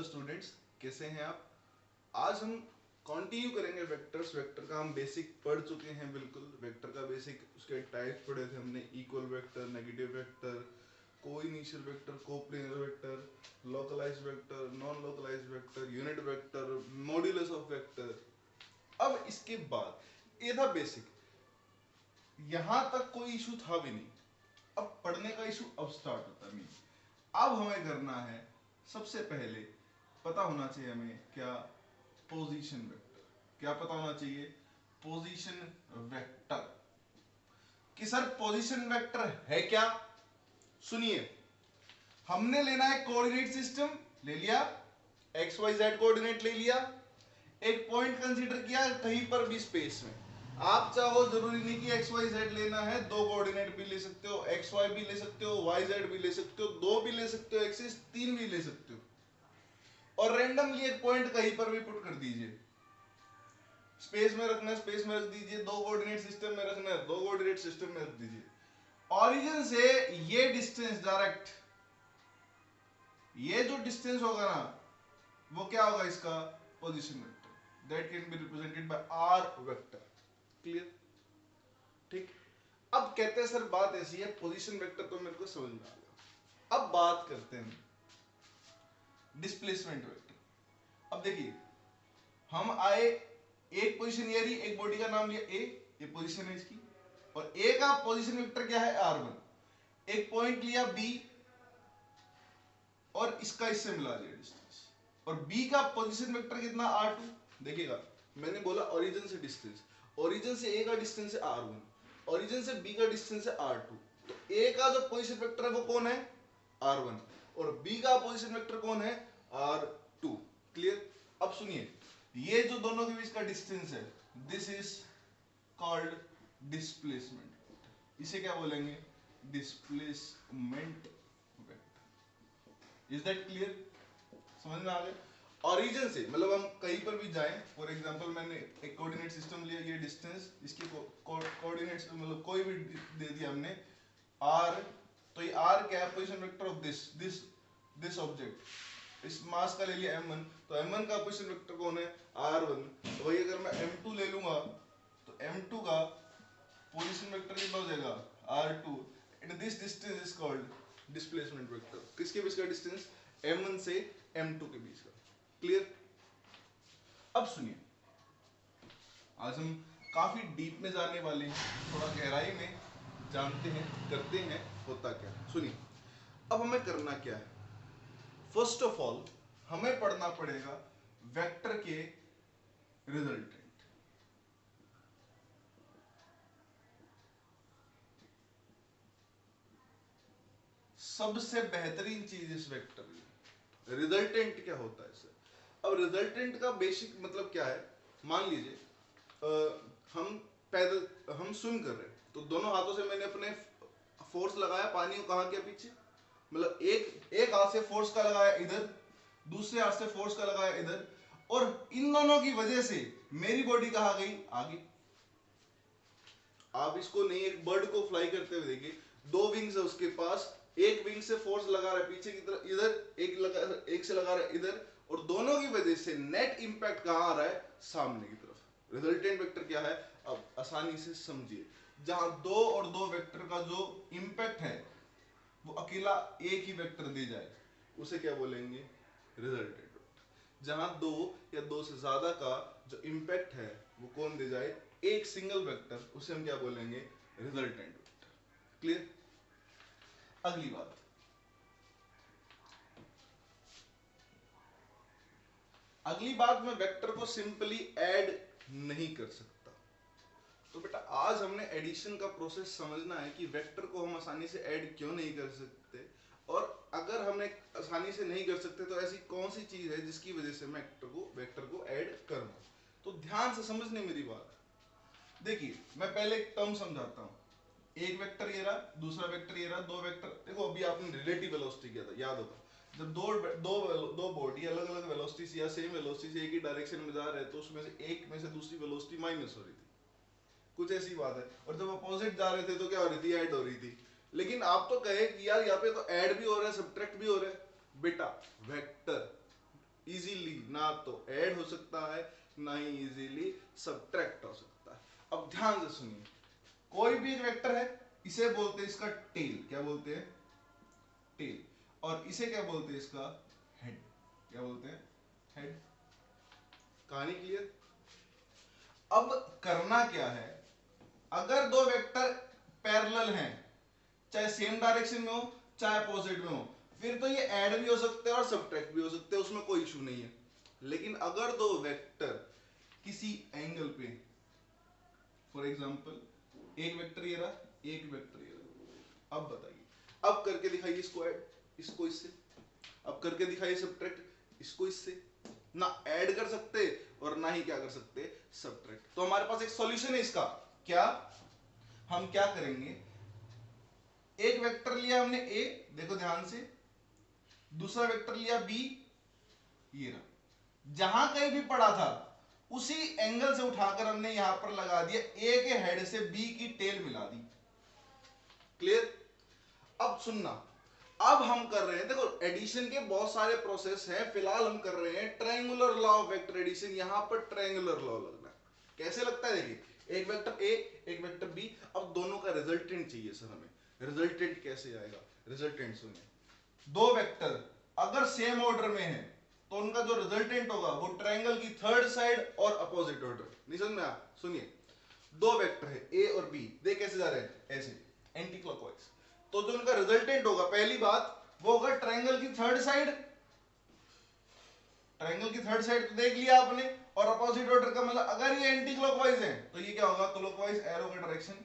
Students, कैसे हैं आप। आज हम कंटिन्यू करेंगे वेक्टर्स। वेक्टर का हम बेसिक पढ़ चुके हैं, बिल्कुल वेक्टर का बेसिक, उसके टाइप्स पढ़े थे हमने। Equal vector, negative vector, coinitial vector, coplanar vector, localised vector, non localised vector, unit vector, modulus of vector. अब इसके बाद ये था बेसिक, यहां तक कोई इशू था भी नहीं। अब पढ़ने का इशू अब स्टार्ट होता है। अब हमें करना है, सबसे पहले पता होना चाहिए हमें क्या, पोजीशन वेक्टर। क्या पता होना चाहिए? Position vector. कि सर पोजीशन वेक्टर है क्या? सुनिए, हमने लेना है कोऑर्डिनेट सिस्टम, ले लिया, एक्स वाई जेड कोऑर्डिनेट ले लिया, एक पॉइंट कंसीडर किया कहीं पर भी स्पेस में। आप चाहो, जरूरी नहीं कि एक्स वाई जेड लेना है, दो कोऑर्डिनेट भी ले सकते हो, एक्स वाई भी ले सकते हो, वाई जेड भी ले सकते हो, दो भी ले सकते हो, एक्सिस तीन भी ले सकते हो, और रैंडमली एक पॉइंट कहीं पर भी पुट कर दीजिए। स्पेस में रखना है स्पेस में रख दीजिए, दो कोऑर्डिनेट सिस्टम में रखना है दो कोऑर्डिनेट सिस्टम में रख दीजिए। ओरिजिन से ये डिस्टेंस डायरेक्ट, ये जो डिस्टेंस होगा ना, वो क्या होगा? इसका position vector, that can be represented by R vector. Clear? ठीक। अब कहते हैं सर बात ऐसी है, पोजीशन वेक्टर तो मेरे को समझ में आ गया। अब बात करते हैं डिस्प्लेसमेंट वेक्टर। अब देखिए, हम आए, एक पोजीशन ये रही, एक बॉडी का नाम लिया ए, ये पोजीशन है इसकी, और ए का पोजीशन वेक्टर क्या है? r1। एक पॉइंट लिया बी, और इसका इससे मिला दिया डिस्टेंस, और बी का पोजीशन वेक्टर कितना? r2। देखिएगा, मैंने बोला ओरिजिन से डिस्टेंस, ओरिजिन से ए का डिस्टेंस है r1, ओरिजिन से बी का डिस्टेंस है r2। तो ए का जो पोजीशन वेक्टर है वो कौन है? r1, और बी का पोजीशन वेक्टर कौन है? r2। क्लियर? अब सुनिए, ये जो दोनों के बीच का डिस्टेंस है, दिस इज कॉल्ड डिस्प्लेसमेंट। इसे क्या बोलेंगे? Displacement vector. Is that clear? समझ में आ गया? ओरिजिन से मतलब हम कहीं पर भी जाएं, फॉर एग्जांपल मैंने एक कोऑर्डिनेट सिस्टम लिया, ये डिस्टेंस, इसके कोऑर्डिनेट्स मतलब कोई भी दे दिया हमने r, तो ये r क्या है? Position vector of this object. इस मास का ले लिया m1, तो m1 का पोजीशन वेक्टर कौन है? r1। तो वही अगर मैं m2 ले लूंगा, तो m2 का पोजीशन वेक्टर कितना हो जाएगा? r2, and this distance is called displacement vector. किसके बीच का डिस्टेंस? m1 से m2 के बीच का। क्लियर? अब सुनिए, आज हम काफी डीप में जाने वाले हैं, थोड़ा गहराई में जानते हैं, करते हैं होता क्या। सुनिए, अब हमें करना क्या है। फर्स्ट ऑफ ऑल हमें पढ़ना पड़ेगा वेक्टर के रिजल्टेंट। सबसे बेहतरीन चीज इस वेक्टर में रिजल्टेंट क्या होता है सर? अब रिजल्टेंट का बेसिक मतलब क्या है? मान लीजिए हम स्विम कर रहे हैं, तो दोनों हाथों से मैंने अपने फोर्स लगाया, पानी को कहाँ किया? पीछे। मतलब एक हाथ से फोर्स का लगाया इधर, दूसरे हाथ से फोर्स का लगाया इधर, और इन दोनों की वजह से मेरी बॉडी कहाँ गई? आगे। आप इसको नहीं, एक बर्ड को फ्लाई करते हुए देखिए, दो विंग्स है उसके पास, एक विंग से फोर्स लगा रहा है पीछे की तरफ इधर, एक से लगा रहा है इधर, और दोनों की वजह से नेट इंपैक्ट कहां आ रहा है? सामने की तरफ। रिजल्टेंट वेक्टर क्या है? अब आसानी से समझिए, जहां दो और दो वेक्टर का जो इंपैक्ट है वो अकेला एक ही वेक्टर दे जाए, उसे क्या बोलेंगे? Resultant vector. जहां दो या दो से ज्यादा का जो इंपैक्ट है वो कौन दे जाए? एक सिंगल वेक्टर, उसे हम क्या बोलेंगे? Resultant vector. क्लियर? अगली बात, मैं वेक्टर को सिंपली ऐड नहीं कर सकता। तो बेटा आज हमने एडिशन का प्रोसेस समझना है कि वेक्टर को हम आसानी से ऐड क्यों नहीं कर सकते, और अगर हम आसानी से नहीं कर सकते तो ऐसी कौन सी चीज है जिसकी वजह से मैं वेक्टर को ऐड करूं। तो ध्यान से समझने मेरी बात। देखिए, मैं पहले एक टर्म समझाता हूं। एक वेक्टर ये रहा, दूसरा वेक्टर ये रहा, दो वेक्टर। देखो अभी आपने रिलेटिव वेलोसिटी किया था, याद होगा, जब दो बॉडी अलग अलग वेलोसिटी से या सेम वेलोसिटी से एक ही डायरेक्शन में जा रहे हैं, तो उसमें से एक में से दूसरी वेलोसिटी माइनस हो रही थी, कुछ ऐसी बात है। और जब अपोजिट जा रहे थे तो क्या हो रही थी? ऐड हो रही थी। लेकिन आप तो कहे कि यार यहाँ पे तो ऐड भी हो रहा है, सब्ट्रैक्ट भी हो रहा है। बेटा वेक्टर इजीली ना तो ऐड हो सकता है ना ही इजीली सब्ट्रैक्ट हो सकता है। अब ध्यान से सुनिए, कोई भी एक वेक्टर है, इसे बोलते हैं इसका टेल, क्या बोलते हैं, टेल, और इसे क्या बोलते हैं, इसका हेड, क्या बोलते हैं, हेड। कहानी क्लियर। अब करना क्या है, अगर दो वेक्टर पैरेलल हैं, चाहे सेम डायरेक्शन में हो चाहे अपोजिट में हो, फिर तो ये ऐड भी हो सकते हैं और सब्ट्रैक्ट भी हो सकते हैं, उसमें कोई इशू नहीं है। लेकिन अगर दो वेक्टर किसी एंगल पे, फॉर एग्जांपल एक वेक्टर ये रहा, एक वेक्टर ये रहा, अब बताइए, अब करके दिखाइए इसको ऐड, इसको इससे, अब करके दिखाइए सब्ट्रैक्ट, इसको इससे। ना ऐड कर सकते और ना ही क्या कर सकते, सब्ट्रैक्ट। तो हमारे पास एक सॉल्यूशन है इसका, क्या, हम क्या करेंगे, एक वेक्टर लिया हमने ए, देखो ध्यान से, दूसरा वेक्टर लिया बी, ये रहा, जहां कहीं भी पड़ा था उसी एंगल से उठाकर हमने यहां पर लगा दिया, ए के हेड से बी की टेल मिला दी। क्लियर। अब सुनना, अब हम कर रहे हैं, देखो एडिशन के बहुत सारे प्रोसेस हैं, फिलहाल हम कर रहे हैं triangular law of vector addition. यहां पर ट्रायंगुलर लॉ लगना है, कैसे लगता है, देखिए एक वेक्टर ए एक वेक्टर बी, अब दोनों का रिजल्टेंट चाहिए सर हमें। रिजल्टेंट कैसे आएगा, रिजल्टेंट सुनिए, दो वेक्टर अगर सेम ऑर्डर में है तो उनका जो रिजल्टेंट होगा वो ट्रायंगल की थर्ड साइड और अपोजिट ऑर्डर। नहीं समझ में आया, सुनिए, दो वेक्टर है ए और बी, देख कैसे जा रहे हैं, ऐसे एंटी क्लॉकवाइज, तो जो उनका रिजल्टेंट होगा, पहली बात वो होगा ट्रायंगल की थर्ड साइड, ट्रायंगल की थर्ड साइड तो देख लिया आपने, और अपोजिट ऑर्डर का मतलब अगर ये एंटी क्लॉकवाइज है तो ये क्या होगा, क्लॉकवाइज एरो का डायरेक्शन।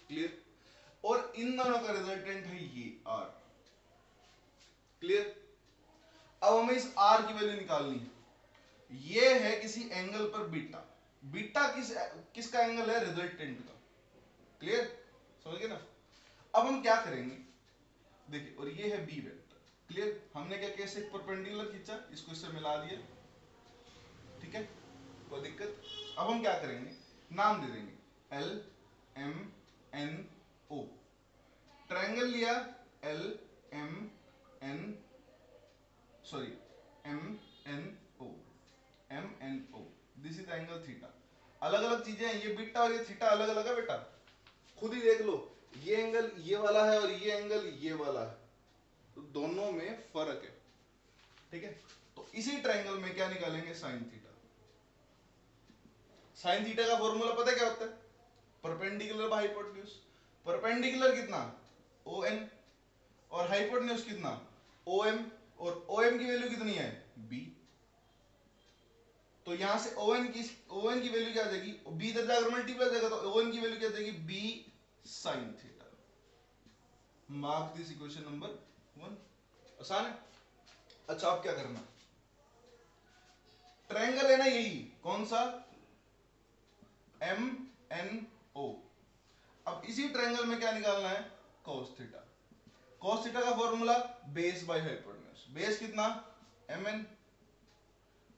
क्लियर। और इन दोनों का रिजल्टेंट है ये आर। क्लियर। अब हमें इस आर की वैल्यू निकालनी है, ये है किसी एंगल पर बीटा, बीटा किसका एंगल है, रिजल्टेंट का। क्लियर, समझ गए ना। अब हम क्या करेंगे, देखिए, और ये है बी वेक्टर। क्लियर, हमने क्या किया, एक परपेंडिकुलर खींचा, इसको इससे मिला दिया, ठीक है, कोई दिक्कत। अब हम क्या करेंगे, नाम दे देंगे L M N O, triangle लिया L M N, sorry M N O, M N O, this is angle theta. अलग अलग चीजें हैं, ये बीटा और ये थीटा अलग अलग है बेटा, खुद ही देख लो, ये एंगल ये वाला है और ये एंगल ये वाला है, तो दोनों में फर्क है, ठीक है। तो इसी ट्रायंगल में क्या निकालेंगे, साइन थीटा। साइन थीटा का फॉर्मूला पता है क्या होता है, परपेंडिकुलर बाय हाइपोटेन्यूज। परपेंडिकुलर कितना, ओ एन, और हाइपोटेन्यूज कितना, ओ एम, और ओ एम की वैल्यू कितनी है, बी। तो यहां से ओ एन की वैल्यू क्या आ जाएगी, बी इधर जाकर मल्टीप्लाई हो जाएगा, तो ओ एन की वैल्यू क्या आ जाएगी, B sine theta. Mark this equation number 1। आसान है। अच्छा, अब क्या करना, ट्रायंगल है ना यही, कौन सा, एम एन ओ। अब इसी ट्रायंगल में क्या निकालना है, cos थीटा। cos थीटा का formula base by hypotenuse, base कितना, एम एन,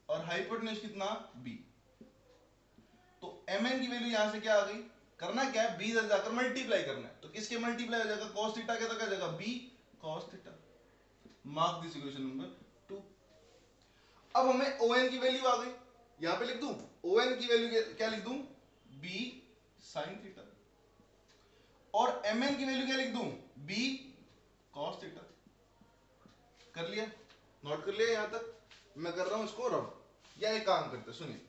और हाइपोटेन्यूज कितना, बी। तो एम एन की वैल्यू यहां से क्या आ गई, करना क्या है, बी इधर जाकर मल्टीप्लाई करना है, तो किसके मल्टीप्लाई हो जाएगा, cos थीटा के, तो क्या जाएगा, B cos theta. Mark this equation number 2। अब हमें ओ एन की वैल्यू आ गई, यहां पे लिख दूं, ओ एन की वैल्यू क्या लिख दूं, बी साइन थीटा, और एम एन की वैल्यू क्या लिख दूं, बी cos थीटा। कर लिया, नोट कर लिया यहां तक। मैं कर रहा हूं इसको रब, या एक काम करते, सुनिए,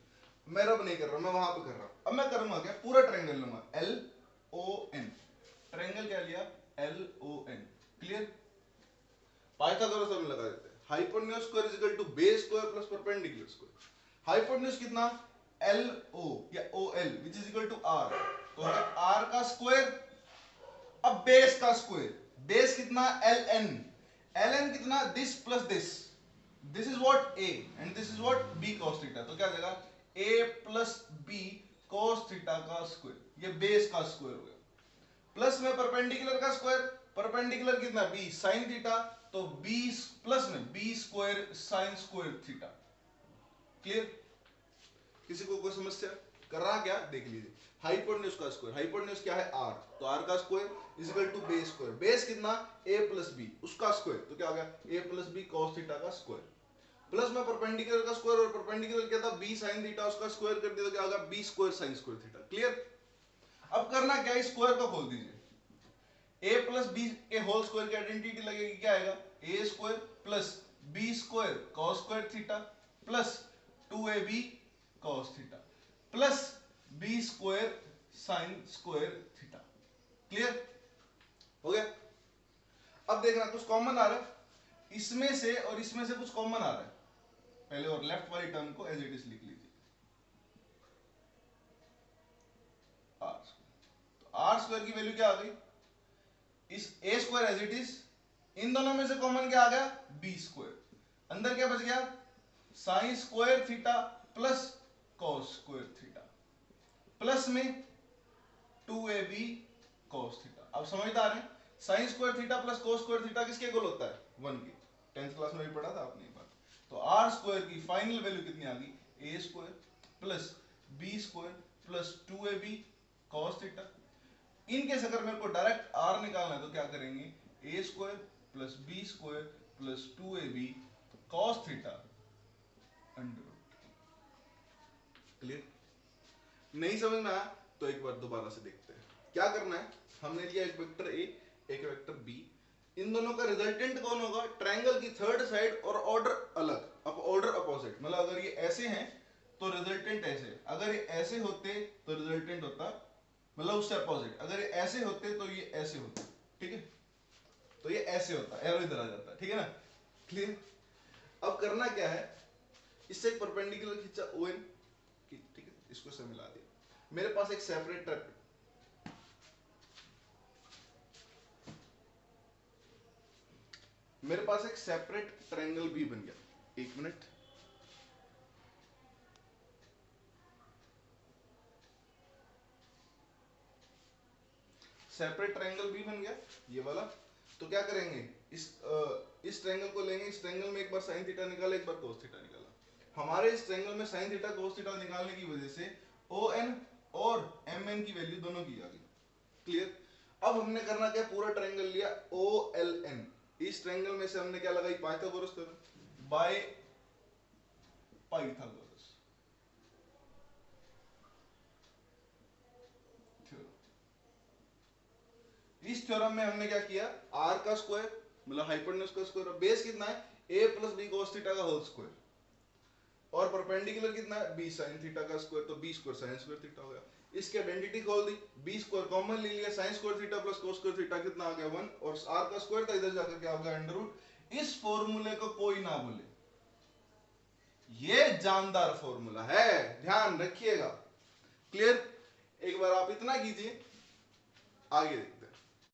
मैं रब नहीं कर रहा, मैं वहां पे कर रहा हूं। अब मैं करूंगा क्या, पूरा ट्रायंगल लूंगा, एल ओ एन, ट्रायंगल क्या लिया, L O N. Clear. Pythagoras हम लगा देते हैं, hypotenuse square is equal to base square plus perpendicular square. Hypotenuse कितना, एल ओ या O L which is equal to R, तो आर का स्क्वायर। अब बेस का स्क्वायर, बेस कितना, एल एन, एल एन कितना, this plus this, this is what A and this is what B cos theta, तो क्या जाएगा, A plus B cos theta का स्क्वायर, ये बेस का स्क्वायर हो गया, प्लस में परपेंडिकुलर का स्क्वायर, परपेंडिकुलर कितना, बी साइन थीटा, तो बी प्लस में B square sine square theta. Clear, किसी को कोई समस्या, कर रहा क्या देख लीजिए, हाइपोटेन्यूज का स्क्वायर, हाइपोटेन्यूज क्या है r, तो r का square is equal to base square, base कितना a प्लस बी उसका स्क्वायर, तो क्या हो गया a plus B cos theta का स्क्वायर, प्लस में परपेंडिकुलर का स्क्वायर, और परपेंडिकुलर क्या था b sin थीटा, उसका स्क्वायर कर दिया तो क्या होगा b square sin square theta. Clear. अब करना क्या है, स्क्वायर को खोल दीजिए, a प्लस बी के होल स्क्वायर की आइडेंटिटी लगेगी, क्या आएगा a square plus b square cos square theta plus 2ab cos theta plus b square sin square theta. Clear हो गया। अब देखना कुछ कॉमन आ रहा है, इसमें से और इसमें से कुछ कॉमन आ रहा है, पहले और लेफ्ट वाली टर्म को एज इट इज लिख लीजिए, r, तो r स्क्वायर की वैल्यू क्या आ गई, इस a square as it is, इन दोनों में से कॉमन क्या आ गया b स्क्वायर, अंदर क्या बच गया sin square theta plus cos square theta plus में 2ab cos थीटा। अब समझदार है, sin square theta plus cos square theta किसके इक्वल होता है 1 के, 10th क्लास में भी पढ़ा था आपने एक बार। तो r स्क्वायर की फाइनल वैल्यू कितनी आ गई, a square plus b square plus 2ab cos theta. In case अगर मेरे को डायरेक्ट r निकालना है तो क्या करेंगे, a square plus b square plus 2ab cos theta under root. Clear. नहीं समझ में आया तो एक बार दोबारा से देखते हैं। क्या करना है, हमने लिया एक वेक्टर a एक वेक्टर b, इन दोनों का रिजल्टेंट कौन होगा, ट्रायंगल की थर्ड साइड और ऑर्डर अलग, अब ऑर्डर अपोजिट, मतलब अगर ये ऐसे हैं तो रिजल्टेंट ऐसे, अगर ये ऐसे होते तो रिजल्टेंट होता मतलब उससे अपोजिट, अगर ये ऐसे होते तो ये ऐसे होते, ठीक है, तो ये ऐसे होता, एरो इधर आ जाता, ठीक है ना। क्लियर। अब करना क्या है, इससे एक परपेंडिकुलर खींचा ON, ठीक है, इसको से मिला दिया, मेरे पास एक सेपरेट मेरे पास एक सेपरेट ट्रायंगल भी बन गया, एक मिनट, सेपरेट ट्रायंगल भी बन गया ये वाला। तो क्या करेंगे, इस ट्रायंगल को लेंगे, इस ट्रायंगल में एक बार sin थीटा निकाला, एक बार cos थीटा निकाला, हमारे इस ट्रायंगल में sin थीटा cos थीटा निकालने की वजह से ON और MN की वैल्यू दोनों की आ गई। क्लियर। अब हमने करना क्या, पूरा ट्रायंगल लिया OLN, इस ट्रायंगल में से हमने क्या लगाई, पाइथागोरस थ्योरम, बाय पाइथागोरस इस थ्योरम में हमने क्या किया, r का स्क्वायर मतलब हाइपोटेन्यूज का स्क्वायर, बेस कितना है a plus B cos theta का होल स्क्वायर, और परपेंडिकुलर कितना है b sin थीटा का स्क्वायर, तो b square sin square theta हो गया। इसकी आइडेंटिटी खोल दी, b स्क्वायर कॉमन ले लिया, sin square theta plus cos square theta कितना आ गया 1, और r का स्क्वायर था इधर जाकर क्या हो गया अंडर रूट। इस फॉर्मूले को कोई ना भूले, ये जानदार फॉर्मूला है, ध्यान रखिएगा। क्लियर। एक बार आप इतना कीजिए, आगे